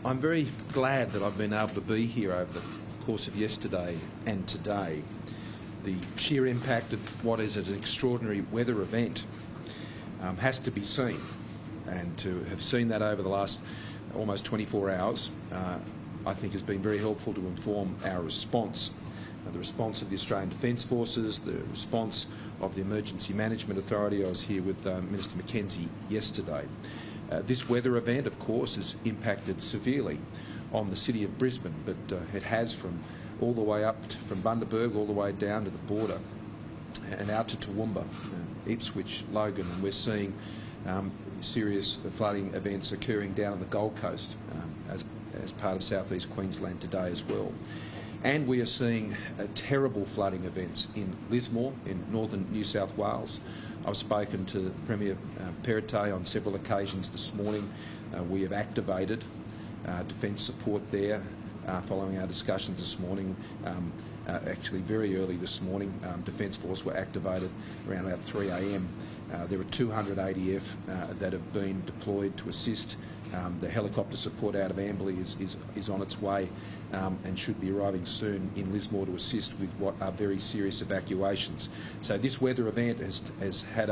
I'm very glad that I've been able to be here over the course of yesterday and today. The sheer impact of what is an extraordinary weather event has to be seen, and to have seen that over the last almost 24 hours I think has been very helpful to inform our response. The response of the Australian Defence Forces, the response of the Emergency Management Authority. I was here with Minister Mackenzie yesterday. This weather event, of course, has impacted severely on the city of Brisbane, but it has from all the way up from Bundaberg all the way down to the border and out to Toowoomba, Ipswich, Logan, and we're seeing serious flooding events occurring down on the Gold Coast as part of southeast Queensland today as well. And we are seeing terrible flooding events in Lismore, in northern New South Wales. I've spoken to Premier Perrottet on several occasions this morning. We have activated defence support there following our discussions this morning. Actually very early this morning, Defence Force were activated around about 3 a.m. There are 200 ADF that have been deployed to assist. The helicopter support out of Amberley is on its way and should be arriving soon in Lismore to assist with what are very serious evacuations. So this weather event has had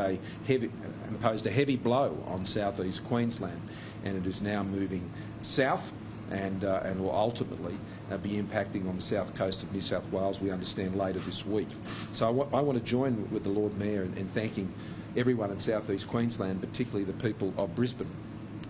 imposed a heavy blow on southeast Queensland, and it is now moving south and will ultimately be impacting on the south coast of New South Wales, we understand, later this week. So I want to join with the Lord Mayor in thanking everyone in southeast Queensland, particularly the people of Brisbane.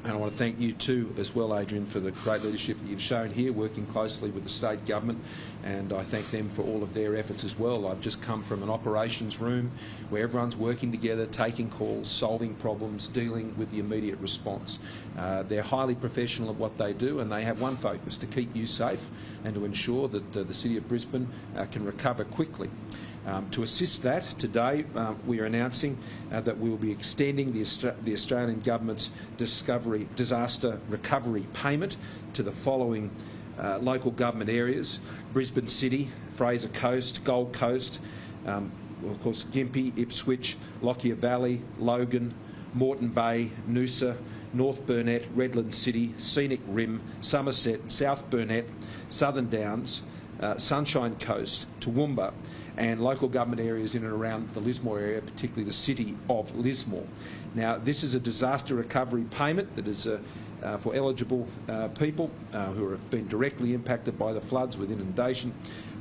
And I want to thank you too as well, Adrian, for the great leadership that you've shown here, working closely with the state government, and I thank them for all of their efforts as well. I've just come from an operations room where everyone's working together, taking calls, solving problems, dealing with the immediate response. They're highly professional at what they do, and they have one focus: to keep you safe and to ensure that the City of Brisbane can recover quickly. To assist that, today we are announcing that we will be extending the Australian Government's disaster recovery payment to the following local government areas: Brisbane City, Fraser Coast, Gold Coast, of course Gympie, Ipswich, Lockyer Valley, Logan, Moreton Bay, Noosa, North Burnett, Redland City, Scenic Rim, Somerset, South Burnett, Southern Downs, Sunshine Coast, Toowoomba, and local government areas in and around the Lismore area, particularly the city of Lismore. Now, this is a disaster recovery payment that is for eligible people who have been directly impacted by the floods with inundation.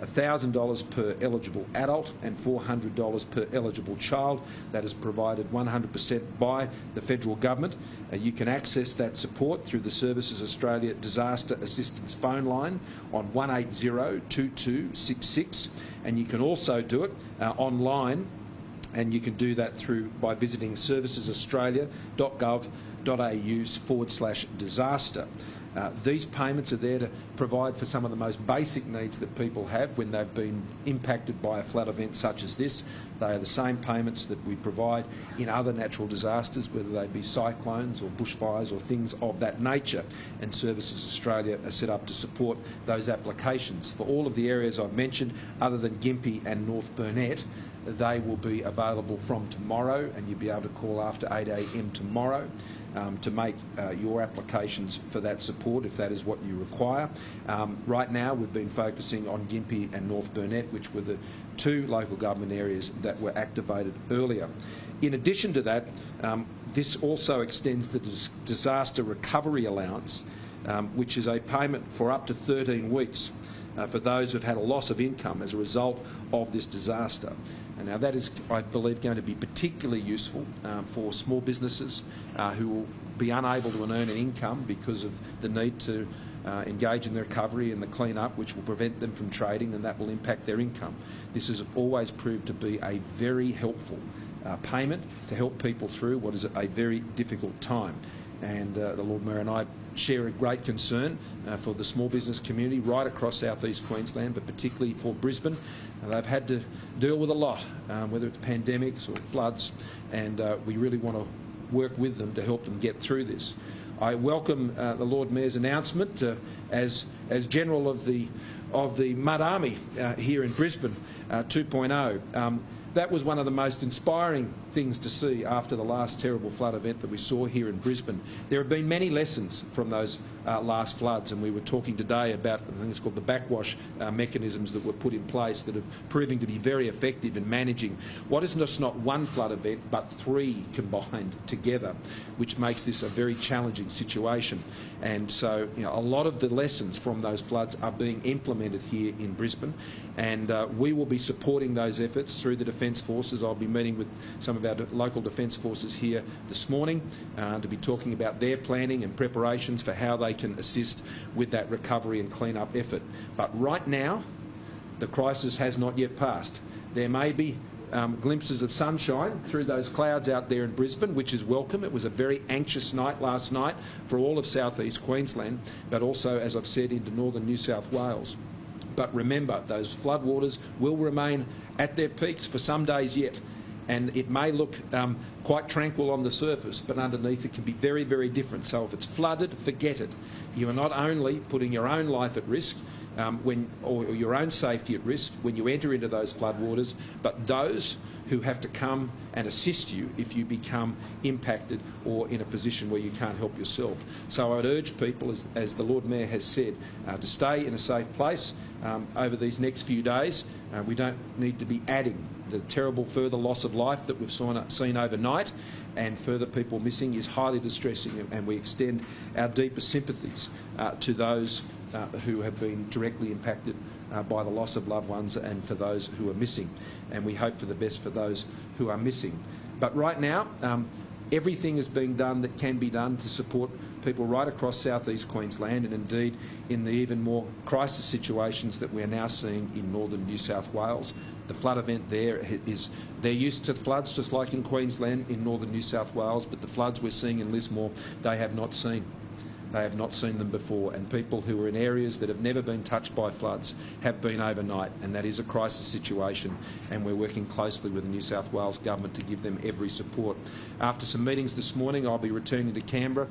$1,000 per eligible adult and $400 per eligible child. That is provided 100% by the federal government. You can access that support through the Services Australia Disaster Assistance phone line on 180-2266, and you can also do it online, and you can do that by visiting servicesaustralia.gov.au/disaster. These payments are there to provide for some of the most basic needs that people have when they've been impacted by a flood event such as this. They are the same payments that we provide in other natural disasters, whether they be cyclones or bushfires or things of that nature, and Services Australia are set up to support those applications. For all of the areas I've mentioned, other than Gympie and North Burnett, they will be available from tomorrow, and you'll be able to call after 8 a.m. tomorrow to make your applications for that support if that is what you require. Right now we've been focusing on Gympie and North Burnett, which were the two local government areas that were activated earlier. In addition to that, this also extends the disaster recovery allowance, which is a payment for up to 13 weeks for those who have had a loss of income as a result of this disaster. And now that is, I believe, going to be particularly useful for small businesses who will be unable to earn an income because of the need to engage in the recovery and the clean-up, which will prevent them from trading, and that will impact their income. This has always proved to be a very helpful payment to help people through what is a very difficult time. And the Lord Mayor and I share a great concern for the small business community right across southeast Queensland, but particularly for Brisbane. They've had to deal with a lot, whether it's pandemics or floods, and we really want to work with them to help them get through this. I welcome the Lord Mayor's announcement as General of the Mud Army here in Brisbane 2.0. that was one of the most inspiring things to see after the last terrible flood event that we saw here in Brisbane. There have been many lessons from those last floods, and we were talking today about, I think it's called the backwash mechanisms that were put in place that are proving to be very effective in managing what is just not one flood event but three combined together, which makes this a very challenging situation. And so, you know, a lot of the lessons from those floods are being implemented here in Brisbane, and we will be supporting those efforts through the Defence Forces. I'll be meeting with some of our local Defence Forces here this morning to be talking about their planning and preparations for how they can assist with that recovery and clean-up effort. But right now, the crisis has not yet passed. There may be glimpses of sunshine through those clouds out there in Brisbane, which is welcome. It was a very anxious night last night for all of South East Queensland, but also, as I've said, into northern New South Wales. But remember, those floodwaters will remain at their peaks for some days yet. And it may look quite tranquil on the surface, but underneath it can be very, very different. So if it's flooded, forget it. You are not only putting your own life at risk or your own safety at risk when you enter into those floodwaters, but those who have to come and assist you if you become impacted or in a position where you can't help yourself. So I would urge people, as the Lord Mayor has said, to stay in a safe place over these next few days. We don't need to be adding the terrible further loss of life that we've seen overnight, and further people missing is highly distressing, and we extend our deepest sympathies to those who have been directly impacted by the loss of loved ones and for those who are missing. And we hope for the best for those who are missing. But right now, everything is being done that can be done to support people right across South East Queensland, and indeed in the even more crisis situations that we're now seeing in northern New South Wales. The flood event there they're used to floods just like in Queensland in northern New South Wales, but the floods we're seeing in Lismore, they have not seen. They have not seen them before, and people who are in areas that have never been touched by floods have been overnight, and that is a crisis situation, and we're working closely with the New South Wales Government to give them every support. After some meetings this morning, I'll be returning to Canberra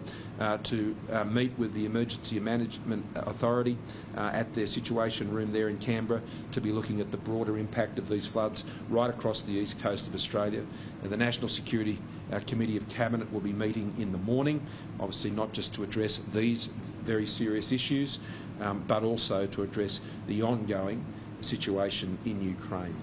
to meet with the Emergency Management Authority at their Situation Room there in Canberra to be looking at the broader impact of these floods right across the east coast of Australia. And the National Security Committee of Cabinet will be meeting in the morning, obviously not just to address these very serious issues, but also to address the ongoing situation in Ukraine.